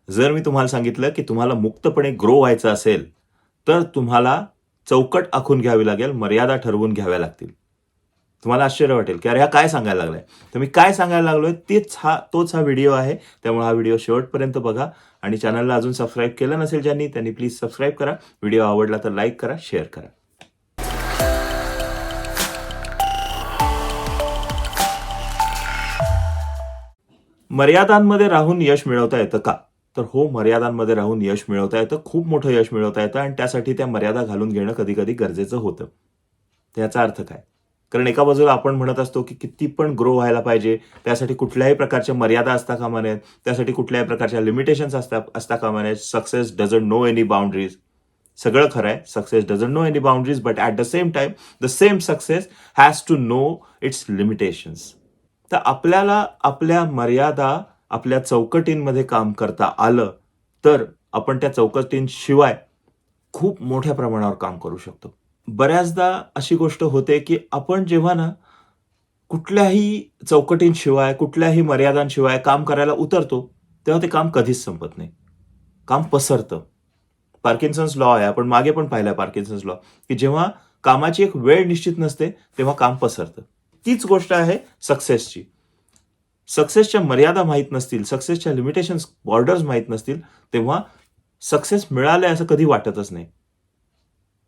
जर मी तुम्हाला सांगितलं की तुम्हाला मुक्तपणे ग्रो व्हायचं असेल, तर तुम्हाला चौकट आखून घ्यावी लागेल, मर्यादा ठरवून घ्याव्या लागतील. तुम्हाला आश्चर्य वाटेल की अरे हा काय सांगायला लागलाय. तर मी काय सांगायला लागलोय तोच हा व्हिडिओ आहे. त्यामुळे हा व्हिडिओ शेवटपर्यंत बघा आणि चॅनलला अजून सबस्क्राईब केलं नसेल ज्यांनी त्यांनी प्लीज सबस्क्राईब करा. व्हिडिओ आवडला तर लाईक करा, शेअर करा. मर्यादांमध्ये राहून यश मिळवता येतं का? तर हो, मर्यादांमध्ये राहून यश मिळवता येतं. खूप मोठं यश मिळवता येतं आणि त्यासाठी त्या मर्यादा घालून घेणं कधी-कधी गरजेचं होतं. त्याचा अर्थ काय? कारण एका बाजूला आपण म्हणत असतो, की किती पण ग्रो व्हायला पाहिजे, त्यासाठी कुठल्याही प्रकारच्या मर्यादा असता कामा नयेत, त्यासाठी कुठल्याही प्रकारच्या लिमिटेशन्स असता कामा नयेत. Success doesn't know any boundaries. सगळं खरं आहे. Success doesn't know any boundaries, but at the same time the same success has to know its limitations. तर आपल्याला आपल्या मर्यादा, आपल्या चौकटींमध्ये काम करता आलं, तर आपण त्या चौकटींशिवाय खूप मोठ्या प्रमाणावर काम करू शकतो. बऱ्याचदा अशी गोष्ट होते, की आपण जेव्हा ना कुठल्याही चौकटींशिवाय, कुठल्याही मर्यादांशिवाय काम करायला उतरतो, तेव्हा ते काम कधीच संपत नाही. काम पसरतं. पार्किन्सन्स लॉ आहे. आपण मागे पण पाहिलाय पार्किन्सन्स लॉ, की जेव्हा कामाची एक वेळ निश्चित नसते, तेव्हा काम पसरतं. तीच गोष्ट आहे सक्सेसची. सक्सेसच्या मर्यादा माहीत नसतील, सक्सेसच्या लिमिटेशन्स, बॉर्डर्स माहीत नसतील, तेव्हा सक्सेस मिळालंय असं कधी वाटतच नाही.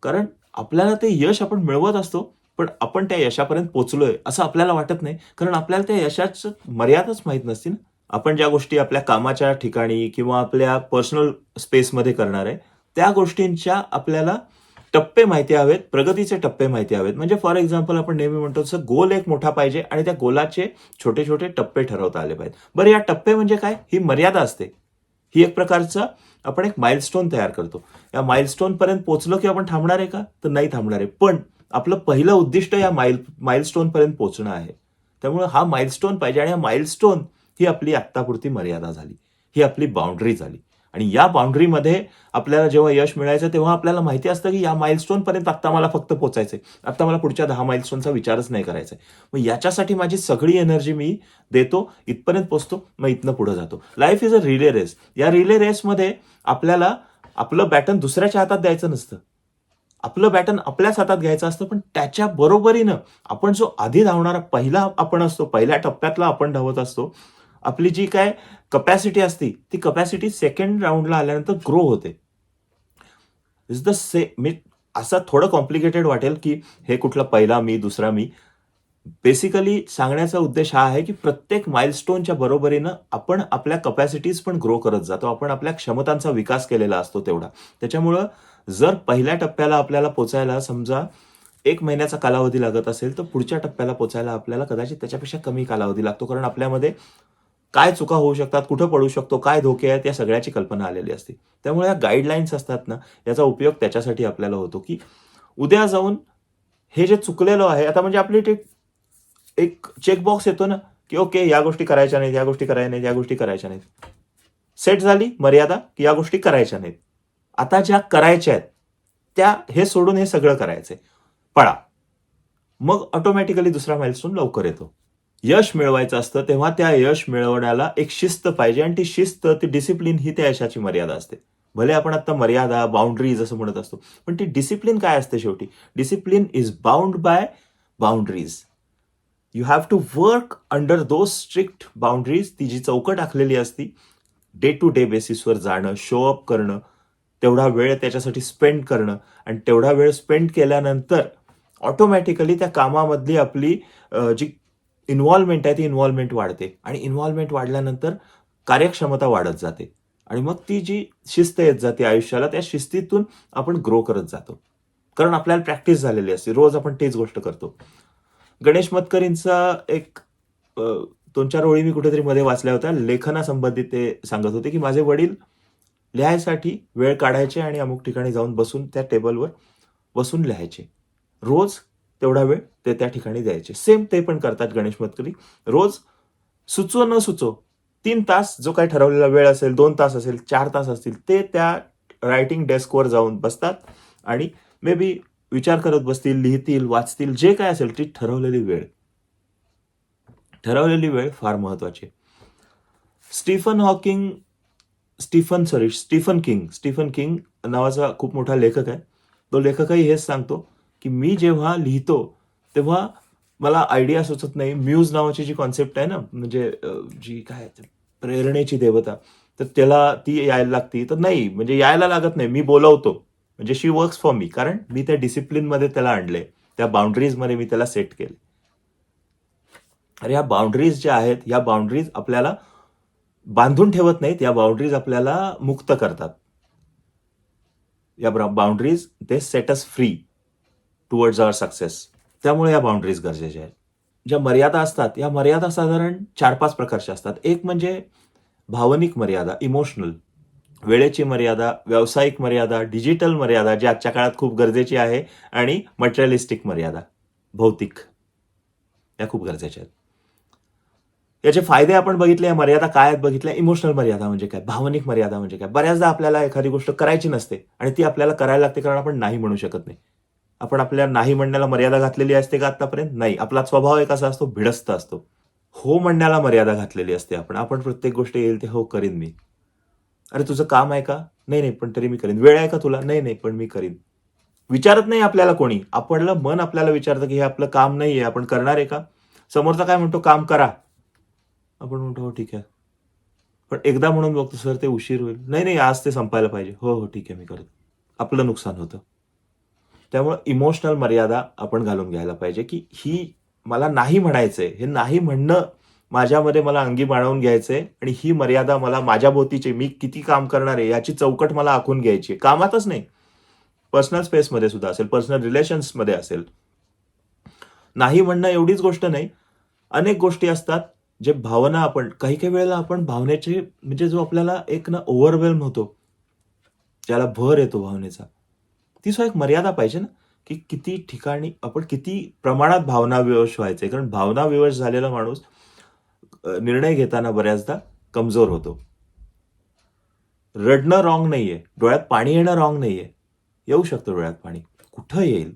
कारण आपल्याला ते यश आपण मिळवत असतो, पण आपण त्या यशापर्यंत पोहोचलोय असं आपल्याला वाटत नाही. कारण आपल्याला त्या यशाचं मर्यादाच माहीत नसते ना. आपण ज्या गोष्टी आपल्या कामाच्या ठिकाणी किंवा आपल्या पर्सनल स्पेसमध्ये करणार आहे, त्या गोष्टींच्या आपल्याला टप्पे माहिती हवेत, प्रगतीचे टप्पे माहिती हवेत. म्हणजे फॉर एक्झाम्पल आपण नेहमी म्हणतो तसं गोल एक मोठा पाहिजे आणि त्या गोलाचे छोटे-छोटे टप्पे ठरवता आले पाहिजेत. बरं या टप्पे म्हणजे काय? ही मर्यादा असते. ही एक प्रकारचा आपण एक माइलस्टोन तयार करतो. या माइलस्टोनपर्यंत पोहोचलो की आपण थांबणार आहे का? तर नाही थांबणार आहे. पण आपलं पहिलं उद्दिष्ट या माइलस्टोनपर्यंत पोहोचणं आहे. त्यामुळे हा माइलस्टोन पाहिजे आणि हा माइलस्टोन ही आपली आत्तापुरती मर्यादा झाली. ही आपली बाउंडरी झाली. आणि या बाउंडरीमध्ये आपल्याला जेव्हा यश मिळायचं तेव्हा आपल्याला माहिती असतं की या माइलस्टोनपर्यंत आत्ता मला फक्त पोहोचायचंय. आत्ता मला पुढच्या 10 माइलस्टोनचा विचारच नाही करायचा आहे. मग याच्यासाठी माझी सगळी एनर्जी मी देतो, इथपर्यंत पोहोचतो, मग इथनं पुढे जातो. Life is a relay race. या रिले रेसमध्ये आपल्याला आपलं बॅटन दुसऱ्याच्या हातात द्यायचं नसतं. आपलं बॅटन आपल्याच हातात घ्यायचं असतं, पण त्याच्या बरोबरीनं आपण जो आधी धावणारा पहिला आपण असतो, पहिल्या टप्प्यातला आपण धावत असतो. आपली जी काय कपॅसिटी असते, ती कपॅसिटी सेकंड राउंडला आल्यानंतर ग्रो होते. इज द मी असं थोडं कॉम्प्लिकेटेड वाटेल, की हे कुठला पहिला मी, दुसरा मी. बेसिकली सांगण्याचा उद्देश हा आहे, की प्रत्येक माइलस्टोनच्या बरोबरीनं आपण आपल्या कपॅसिटीज पण ग्रो करत जातो. आपण आपल्या क्षमतांचा विकास केलेला असतो तेवढा. त्याच्यामुळं जर पहिल्या टप्प्याला आपल्याला पोहोचायला समजा 1 महिन्याचा कालावधी लागत असेल, तर पुढच्या टप्प्याला पोहोचायला आपल्याला कदाचित त्याच्यापेक्षा कमी कालावधी लागतो. कारण आपल्यामध्ये काय चुका होऊ शकतात, कुठं पडू शकतो, काय धोके आहेत, या सगळ्याची कल्पना आलेली असते. त्यामुळे या गाईडलाईन्स असतात ना, याचा उपयोग त्याच्यासाठी आपल्याला होतो, की उद्या जाऊन हे जे चुकलेलं आहे, आता म्हणजे आपली एक चेकबॉक्स येतो ना, की ओके या गोष्टी करायच्या नाहीत, या गोष्टी करायच्या नाहीत, या गोष्टी करायच्या नाहीत. सेट झाली मर्यादा, की या गोष्टी करायच्या नाहीत. आता ज्या करायच्या आहेत, त्या हे सोडून हे सगळं करायचंय. पळा. मग ऑटोमॅटिकली दुसरा माइलस्टोन लवकर येतो. यश मिळवायचं असतं, तेव्हा त्या यश मिळवण्याला एक शिस्त पाहिजे आणि ती शिस्त, ती डिसिप्लिन ही त्या यशाची मर्यादा असते. भले आपण आता मर्यादा, बाउंडरीज असं म्हणत असतो, पण ती डिसिप्लिन काय असते शेवटी? Discipline is bound by boundaries. You have to work under those strict boundaries. ती जी चौकट आखलेली असती, डे टू डे बेसिसवर जाणं, शो अप करणं, तेवढा वेळ त्याच्यासाठी स्पेंड करणं आणि तेवढा वेळ स्पेंड केल्यानंतर ऑटोमॅटिकली त्या कामामधली आपली जी इन्व्हॉल्वमेंट आहे ती इन्व्हॉल्वमेंट वाढते आणि इन्व्हॉल्वमेंट वाढल्यानंतर कार्यक्षमता वाढत जाते आणि मग ती जी शिस्त येत जाते आयुष्याला, त्या शिस्तीतून आपण ग्रो करत जातो. कारण आपल्याला प्रॅक्टिस झालेली असते. रोज आपण तेच गोष्ट करतो. गणेश मतकरींचा एक 2-4 ओळी मी कुठेतरी मध्ये वाचल्या होत्या. लेखनासंबंधित ते सांगत होते, की माझे वडील लिहायसाठी वेळ काढायचे आणि अमुक ठिकाणी जाऊन बसून त्या टेबलवर बसून लिहायचे. रोज तेवढा वेळ ते त्या ठिकाणी द्यायचे. सेम ते पण करतात गणेश मतकरी. रोज सुचो न सुचो 3 तास जो काही ठरवलेला वेळ असेल, 2 तास असेल, 4 तास असतील, ते त्या रायटिंग डेस्कवर जाऊन बसतात आणि मे बी विचार करत बसतील, लिहितील, वाचतील, जे काय असेल ती ठरवलेली वेळ. ठरवलेली वेळ फार महत्वाची आहे. स्टीफन हॉकिंग स्टीफन किंग नावाचा खूप मोठा लेखक आहे. तो लेखकही हेच सांगतो, की मी जेव्हा लिहितो, तेव्हा मला आयडिया सुचत नाही. म्यूज नावाची जी कॉन्सेप्ट आहे ना, म्हणजे जी काय आहे ते, प्रेरणेची देवता, तर त्याला ती यायला लागती. तर नाही, म्हणजे यायला लागत नाही. मी बोलवतो. म्हणजे शी वर्क्स फॉर मी. कारण मी त्या डिसिप्लिनमध्ये त्याला आणले. त्या बाउंडरीजमध्ये मी त्याला सेट केले. अरे ह्या बाउंडरीज ज्या आहेत, ह्या बाउंडरीज आपल्याला बांधून ठेवत नाहीत. या बाउंडरीज आपल्याला मुक्त करतात. या बाउंडरीज ते सेट अस फ्री टुवर्ड्स आवर सक्सेस. त्यामुळे या बाउंडरीज गरजेच्या आहेत. ज्या मर्यादा असतात, या मर्यादा साधारण 4-5 प्रकारच्या असतात. एक म्हणजे भावनिक मर्यादा, इमोशनल. वेळेची मर्यादा, व्यावसायिक मर्यादा, डिजिटल मर्यादा, जी आजच्या काळात खूप गरजेची आहे, आणि मटेरियलिस्टिक मर्यादा, भौतिक. या खूप गरजेच्या आहेत. याचे फायदे आपण बघितले, या मर्यादा काय आहेत बघितल्या. इमोशनल मर्यादा म्हणजे काय, भावनिक मर्यादा म्हणजे काय. बऱ्याचदा आपल्याला एखादी गोष्ट करायची नसते आणि ती आपल्याला करायला लागते, कारण आपण नाही म्हणू शकत नाही. आपण आपल्या नाही म्हणण्याला मर्यादा घातलेली असते का आतापर्यंत? नाही. आपला स्वभाव एक असा असतो, भिडस्त असतो. हो म्हणण्याला मर्यादा घातलेली असते आपण प्रत्येक गोष्ट येईल ते हो करीन मी. अरे तुझं काम आहे का? नाही नाही, पण तरी मी करीन. वेळ आहे का तुला? नाही नाही, पण मी करीन. विचारत नाही आपल्याला कोणी. आपलं मन आपल्याला विचारतं, की हे आपलं काम नाहीये, आपण करणार आहे का? समोरचा काय म्हणतो, काम करा. आपण म्हणतो हो ठीक आहे. पण एकदा म्हणून बघतो, सर ते उशीर होईल. नाही नाही, आज ते संपायला पाहिजे. हो हो ठीक आहे, मी करतो. आपलं नुकसान होतं. त्यामुळे इमोशनल मर्यादा आपण घालून घ्यायला पाहिजे, की ही मला नाही म्हणायचंय. हे नाही म्हणणं माझ्यामध्ये मला अंगी बाणवून घ्यायचंय, आणि ही मर्यादा मला माझ्या भोवतीची मी किती काम करणार आहे याची चौकट मला आखून घ्यायची आहे. कामातच नाही, पर्सनल स्पेसमध्ये सुद्धा असेल, पर्सनल रिलेशन्समध्ये असेल. नाही म्हणणं एवढीच गोष्ट नाही, अनेक गोष्टी असतात जे भावना आपण काही काही वेळेला आपण भावनेची, म्हणजे जो आपल्याला एक ना ओव्हरवेल्म होतो, ज्याला भर येतो भावनेचा, ती सुद्धा एक मर्यादा पाहिजे ना, की किती ठिकाणी आपण किती प्रमाणात भावनाविवश व्हायचंय. कारण भावनाविवश झालेला माणूस निर्णय घेताना बऱ्याचदा कमजोर होतो. रडणं रॉंग नाहीये, डोळ्यात पाणी येणं रॉंग नाहीये. येऊ शकतं डोळ्यात पाणी, कुठं येईल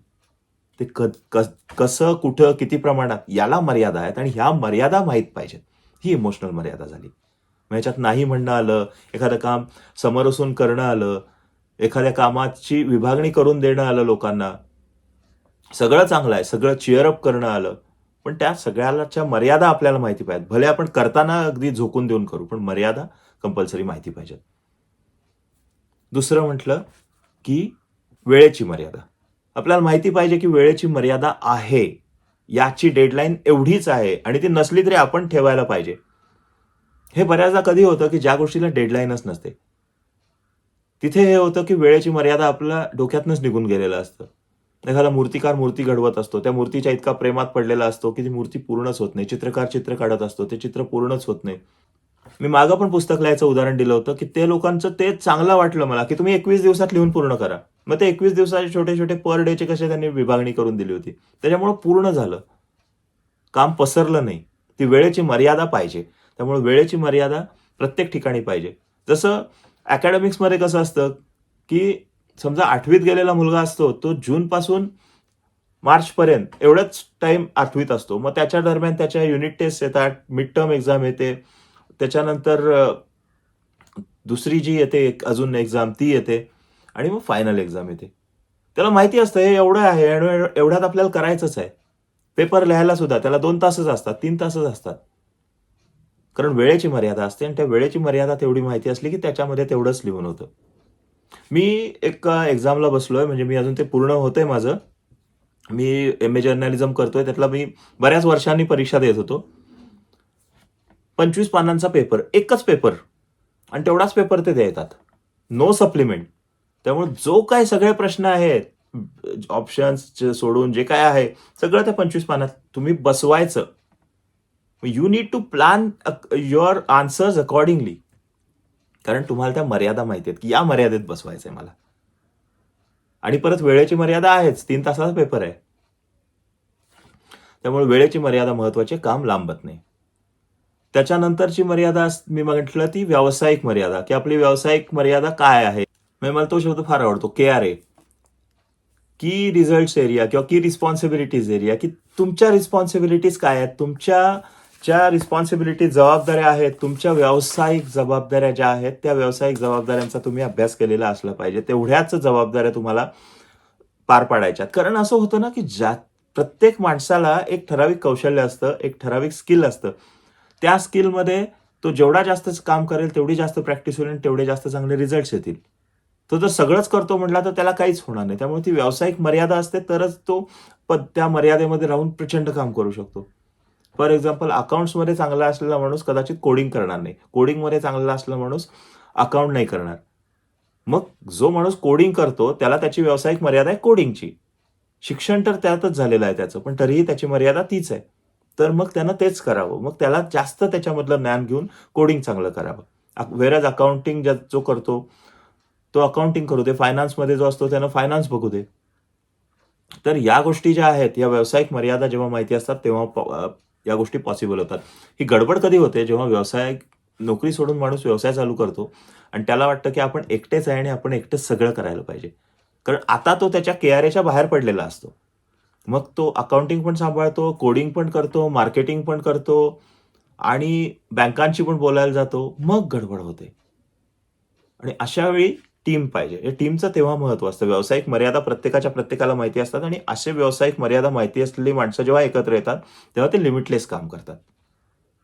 ते, कसं, कुठं, किती प्रमाणात, याला मर्यादा आहेत, आणि ह्या मर्यादा माहीत पाहिजेत. ही इमोशनल मर्यादा झाली. मग ह्याच्यात नाही म्हणणं आलं, एखादं काम समरसून करणं आलं, एखाद्या कामाची विभागणी करून देणं आलं लोकांना, सगळं चांगलं आहे, सगळं चिअरअप करणं आलं, पण त्या सगळ्याच्या मर्यादा आपल्याला माहिती पाहिजेत. भले आपण करताना अगदी झोकून देऊन करू, पण मर्यादा कंपल्सरी माहिती पाहिजेत. दुसरं म्हटलं की वेळेची मर्यादा. आपल्याला माहिती पाहिजे की वेळेची मर्यादा आहे, याची डेडलाईन एवढीच आहे, आणि ती नसली तरी आपण ठेवायला पाहिजे. हे बऱ्याचदा कधी होतं की ज्या गोष्टीला डेडलाईनच नसते, तिथे हे होतं की वेळेची मर्यादा आपल्या डोक्यातनंच निघून गेलेलं असतं. एखादा मूर्तिकार मूर्ती घडवत असतो, त्या मूर्तीच्या इतका प्रेमात पडलेला असतो की ती मूर्ती पूर्णच होत नाही. चित्रकार चित्र काढत असतो, ते चित्र पूर्णच होत नाही. मी मागं पण पुस्तक लिहायचं उदाहरण दिलं होतं, की ते लोकांचं ते चांगलं वाटलं मला, की तुम्ही 21 दिवसात लिहून पूर्ण करा. मग ते 21 दिवसाचे छोटे छोटे पर डेचे कसे त्यांनी विभागणी करून दिली होती. त्याच्यामुळे पूर्ण झालं, काम पसरलं नाही. ती वेळेची मर्यादा पाहिजे. त्यामुळे वेळेची मर्यादा प्रत्येक ठिकाणी पाहिजे. जसं अकॅडमिक्समध्ये कसं असतं, की समजा 8वीत गेलेला मुलगा असतो, तो जूनपासून मार्चपर्यंत एवढाच टाइम 8वीत असतो. मग त्याच्या दरम्यान त्याच्या युनिट टेस्ट येतात, मिड टर्म एक्झाम येते, त्याच्यानंतर दुसरी जी येते अजून एक्झाम ती येते, आणि मग फायनल एक्झाम येते. त्याला माहिती असतं हे एवढं आहे, एवढ्यात आपल्याला करायचंच आहे. पेपर लिहायला सुद्धा त्याला 2 तासच असतात, 3 तासच असतात. कारण वेळेची मर्यादा असते, आणि त्या वेळेची मर्यादा तेवढी माहिती असली की त्याच्यामध्ये तेवढंच लिहून होतं. मी एक एक्झामला बसलोय, म्हणजे मी अजून ते पूर्ण होतंय माझं. मी एम ए जर्नलिझम करतोय, त्यातला मी बऱ्याच वर्षांनी परीक्षा देत होतो. 25 पानांचा पेपर, एकच पेपर, आणि तेवढाच पेपर ते देतात, नो सप्लिमेंट. त्यामुळे जो काय सगळे प्रश्न आहेत, ऑप्शन्स सोडून जे काय आहे, सगळं त्या 25 पानात तुम्ही बसवायचं. You need to plan your answers accordingly, कारण तुम्हाला त्या मर्यादा माहिती आहेत की या मर्यादेत बसवायचंय मला. आणि परत वेळेची मर्यादा आहेच, 3 तासाचा पेपर आहे. त्यामुळे वेळेची मर्यादा महत्वाची, काम लांबत नाही. त्याच्यानंतरची मर्यादा मी म्हटलं ती व्यावसायिक मर्यादा, की आपली व्यावसायिक मर्यादा काय आहे. मला तो शब्द फार आवडतो, KRA, की रिझल्ट्स एरिया, किंवा की रिस्पॉन्सिबिलिटीज एरिया, की तुमच्या रिस्पॉन्सिबिलिटीज काय आहेत, तुमच्या ज्या रिस्पॉन्सिबिलिटी जबाबदाऱ्या आहेत, तुमच्या व्यावसायिक जबाबदाऱ्या ज्या आहेत, त्या व्यावसायिक जबाबदाऱ्यांचा तुम्ही अभ्यास केलेला असला पाहिजे. तेवढ्याच जबाबदाऱ्या तुम्हाला पार पाडायच्यात. कारण असं होतं ना, की प्रत्येक माणसाला एक ठराविक कौशल्य असतं, एक ठराविक स्किल असतं. त्या स्किलमध्ये तो जेवढा जास्त काम करेल, तेवढी जास्त प्रॅक्टिस होईल आणि तेवढे जास्त चांगले रिझल्ट्स येतील. तो जर सगळंच करतो म्हटला, तर त्याला काहीच होणार नाही. त्यामुळे ती व्यावसायिक मर्यादा असते, तरच तो त्या मर्यादेमध्ये राहून प्रचंड काम करू शकतो. फॉर एक्झाम्पल, अकाउंट्समध्ये चांगला असलेला माणूस कदाचित कोडिंग करणार नाही. कोडिंगमध्ये चांगला असलेला माणूस अकाउंट नाही करणार. मग जो माणूस कोडिंग करतो, त्याला त्याची व्यावसायिक मर्यादा आहे कोडिंगची. शिक्षण तर त्यातच झालेलं आहे त्याचं, पण तरीही त्याची मर्यादा तीच आहे. तर मग त्यानं तेच करावं. मग त्याला जास्त त्याच्यामधलं ज्ञान घेऊन कोडिंग चांगलं करावं. व्हेअरएज अकाउंटिंग जो करतो, तो अकाउंटिंग करू दे. फायनान्समध्ये जो असतो, त्यानं फायनान्स बघू दे. तर या गोष्टी ज्या आहेत, या व्यावसायिक मर्यादा जेव्हा माहिती असतात, तेव्हा या गोष्टी पॉसिबल होतात. ही गडबड कधी होते, जेव्हा नोकरी सोडून माणूस व्यवसाय चालू करतो आणि त्याला वाटतं, की आपण एकटेच आहे आणि आपण एकटेच सगळं करायला पाहिजे. कारण आता तो त्याच्या KRAच्या बाहेर पडलेला असतो. मग तो अकाउंटिंग पण सांभाळतो, कोडिंग पण करतो, मार्केटिंग पण करतो आणि बँकांशी पण बोलायला जातो. मग गडबड होते. आणि अशा वेळी टीम पाहिजे. या टीमचं तेव्हा महत्त्व असतं. व्यावसायिक मर्यादा प्रत्येकाला माहिती असतात आणि असे व्यावसायिक मर्यादा माहिती असलेली माणसं जेव्हा एकत्र येतात, तेव्हा ते लिमिटलेस काम करतात.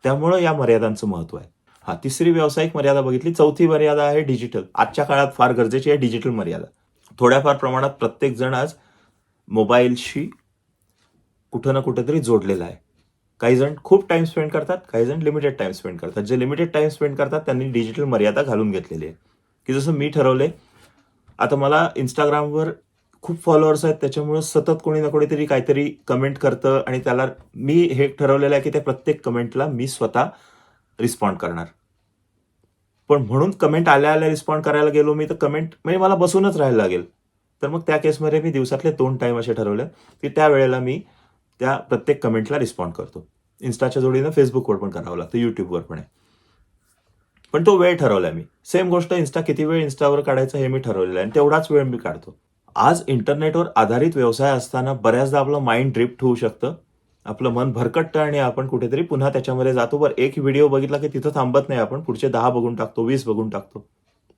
त्यामुळं या मर्यादांचं महत्त्व आहे. तिसरी व्यावसायिक मर्यादा बघितली. चौथी मर्यादा आहे डिजिटल. आजच्या काळात फार गरजेची आहे डिजिटल मर्यादा. थोड्याफार प्रमाणात प्रत्येक जण आज मोबाईलशी कुठं ना कुठेतरी जोडलेला आहे. काही जण खूप टाईम स्पेंड करतात, काही जण लिमिटेड टाईम स्पेंड करतात. जे लिमिटेड टाईम स्पेंड करतात, त्यांनी डिजिटल मर्यादा घालून घेतलेली आहे. की जसं मी ठरवलंय, आता मला Instagramवर खूप फॉलोअर्स आहेत, त्याच्यामुळे सतत कोणी ना कोणीतरी काहीतरी कमेंट करतं आणि त्याला मी हे ठरवलेलं आहे, की त्या प्रत्येक कमेंटला मी स्वतः रिस्पॉन्ड करणार. पण म्हणून कमेंट आल्या रिस्पॉन्ड करायला गेलो मी, तर कमेंट म्हणजे मला बसूनच राहायला लागेल. तर मग त्या केसमध्ये मी दिवसातले 2 टाईम असे ठरवले, की त्यावेळेला मी त्या प्रत्येक कमेंटला रिस्पॉन्ड करतो. Instaच्या जोडीनं Facebookवर पण करावं लागतं, YouTubeवर पण आहे. पण तो वेळ ठरवलाय मी. सेम गोष्ट किती वेळ Instaवर काढायचा हे मी ठरवलेलं आहे आणि तेवढाच वेळ मी काढतो. आज इंटरनेटवर आधारित व्यवसाय असताना बऱ्याचदा आपलं माइंड ड्रिफ्ट होऊ शकतं. आपलं मन भरकटतं आणि आपण कुठेतरी पुन्हा त्याच्यामध्ये जातो. बरं, एक व्हिडिओ बघितला की तिथं थांबत नाही आपण. पुढचे 10 बघून टाकतो, 20 बघून टाकतो.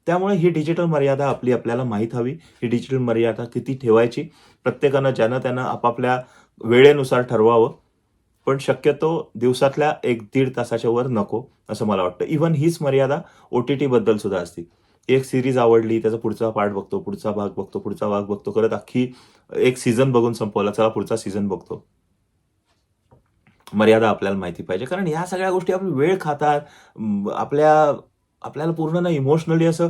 त्यामुळे ही डिजिटल मर्यादा आपल्याला माहीत हवी. ही डिजिटल मर्यादा किती ठेवायची, प्रत्येकानं ज्यानं त्यानं आपापल्या वेळेनुसार ठरवावं. पण शक्यतो दिवसातल्या 1-1.5 तासाच्या वर नको, असं मला वाटतं. इव्हन हीच मर्यादा OTTबद्दल सुद्धा असते. एक सीरीज आवडली, त्याचा पुढचा पार्ट बघतो, पुढचा भाग बघतो, पुढचा भाग बघतो, करत अख्खी एक सीझन बघून संपवला, चला पुढचा सीझन बघतो. मर्यादा आपल्याला माहिती पाहिजे. कारण ह्या सगळ्या गोष्टी आपली वेळ खातात. आपल्याला पूर्ण ना इमोशनली असं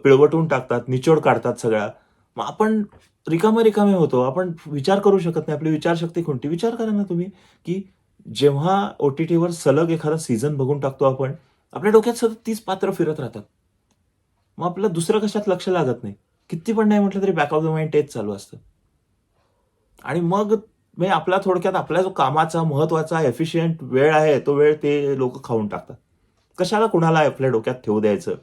पिळवटून टाकतात, निचोड काढतात सगळ्या. मग आपण रिकामे होतो. आपण विचार करू शकत नाही. आपली विचारशक्ती खुंटते. विचार करा ना तुम्ही, की जेव्हा OTTवर सलग एखादा सीझन बघून टाकतो आपण, आपल्या डोक्यात सतत तीच पात्र फिरत राहतात. मग आपलं दुसरं कशात लक्ष लागत नाही. किती पण नाही म्हटलं तरी बॅक ऑफ द माइंड तेच चालू असतं. आणि मग म्हणजे थोडक्यात आपला जो कामाचा महत्त्वाचा एफिशियंट वेळ आहे, तो वेळ ते लोकं खाऊन टाकतात. कशाला कुणाला आपल्या डोक्यात ठेवू द्यायचं?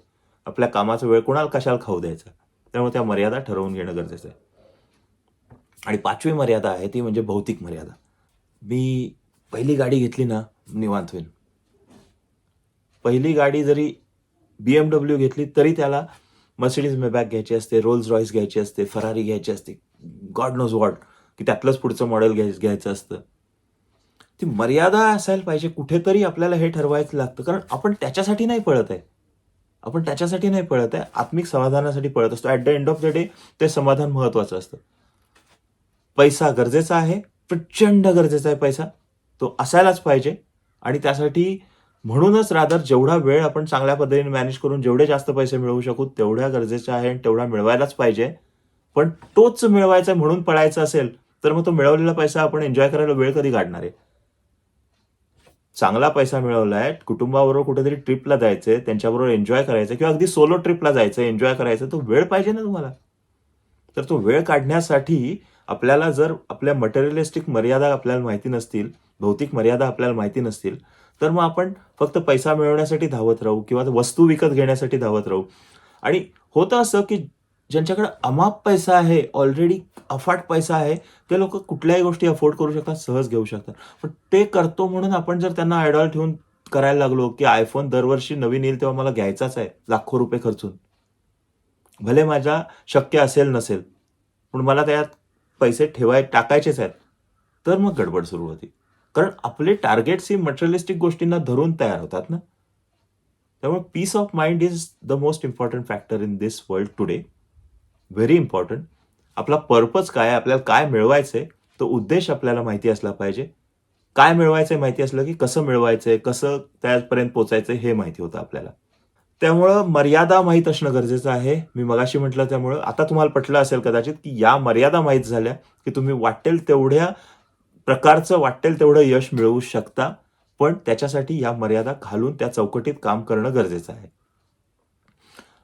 आपल्या कामाचा वेळ कुणाला कशाला खाऊ द्यायचा? त्यामुळे त्या मर्यादा ठरवून घेणं गरजेचं आहे. आणि 5वी मर्यादा आहे ती म्हणजे भौतिक मर्यादा. मी पहिली गाडी घेतली ना, निवांत होईल. पहिली गाडी जरी BMW घेतली, तरी त्याला Mercedes Maybach घ्यायची असते, Rolls Royce घ्यायची असते, Ferrari घ्यायची असते. गॉड नोज व्हॉट, की त्यातलंच पुढचं मॉडेल घ्यायचं असतं. ती मर्यादा असायला पाहिजे. कुठेतरी आपल्याला हे ठरवायचं लागतं. कारण आपण त्याच्यासाठी नाही पळत आहे. आपण त्याच्यासाठी नाही पळत आहे. आत्मिक समाधानासाठी पळत असतो. At the end of the day ते समाधान महत्त्वाचं असतं. पैसा गरजेचा आहे, प्रचंड गरजेचा आहे पैसा. तो असायलाच पाहिजे आणि त्यासाठी म्हणूनच जेवढा वेळ आपण चांगल्या पद्धतीने मॅनेज करून जेवढे जास्त पैसे मिळवू शकू, तेवढ्या गरजेचं आहे आणि तेवढा मिळवायलाच पाहिजे. पण तोच मिळवायचा म्हणून पळायचा असेल, तर मग तो मिळवलेला पैसा आपण एन्जॉय करायला वेळ कधी काढणार आहे? चांगला पैसा मिळवलाय, कुटुंबाबरोबर कुठेतरी ट्रिपला जायचंय, त्यांच्याबरोबर एन्जॉय करायचं किंवा अगदी सोलो ट्रिपला जायचं, एन्जॉय करायचं, तो वेळ पाहिजे ना तुम्हाला. तर तो वेळ काढण्यासाठी आपल्याला जर आपल्या मटेरियलिस्टिक मर्यादा आपल्याला माहिती नसतील, भौतिक मर्यादा आपल्याला माहिती नसतील, तर मग आपण फक्त पैसा मिळवण्यासाठी धावत राहू किंवा वस्तू विकत घेण्यासाठी धावत राहू. आणि होतं असं, की ज्यांच्याकडे अमाप पैसा आहे, ऑलरेडी अफाट पैसा आहे, ते लोक कुठल्याही गोष्टी अफोर्ड करू शकतात, सहज घेऊ शकतात. पण ते करतो म्हणून आपण जर त्यांना आयडॉल ठेवून करायला लागलो, की आयफोन दरवर्षी नवीन येईल तेव्हा मला घ्यायचाच आहे, लाखो रुपये खर्चून. भले माझ्या शक्य असेल नसेल, पण मला त्यात पैसे टाकायचेच आहेत, तर मग गडबड सुरू होती. कारण आपले टार्गेट्स ही मटेरियलिस्टिक गोष्टींना धरून तयार होतात ना. त्यामुळे peace of mind is the most important factor in this world today. Very important. आपला पर्पज काय आहे, आपल्याला काय मिळवायचंय, तो उद्देश आपल्याला माहिती असला पाहिजे. काय मिळवायचंय माहिती असलं, की कसं मिळवायचंय, कसं त्यापर्यंत पोहोचायचंय हे माहिती होतं आपल्याला. त्यामुळं मर्यादा माहीत असणं गरजेचं आहे. मी मगाशी म्हटलं त्यामुळं आता तुम्हाला पटलं असेल कदाचित, की या मर्यादा माहीत झाल्या, की तुम्ही वाटेल तेवढ्या प्रकारचं वाटेल तेवढं यश मिळवू शकता. पण त्याच्यासाठी या मर्यादा घालून त्या चौकटीत काम करणं गरजेचं आहे.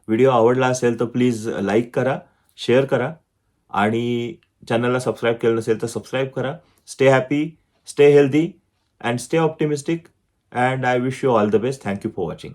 व्हिडिओ आवडला असेल तर प्लीज लाईक करा, शेअर करा आणि चॅनलला सबस्क्राईब केलं नसेल तर सबस्क्राईब करा. Stay happy, stay healthy and stay optimistic and I wish you all the best. Thank you for watching.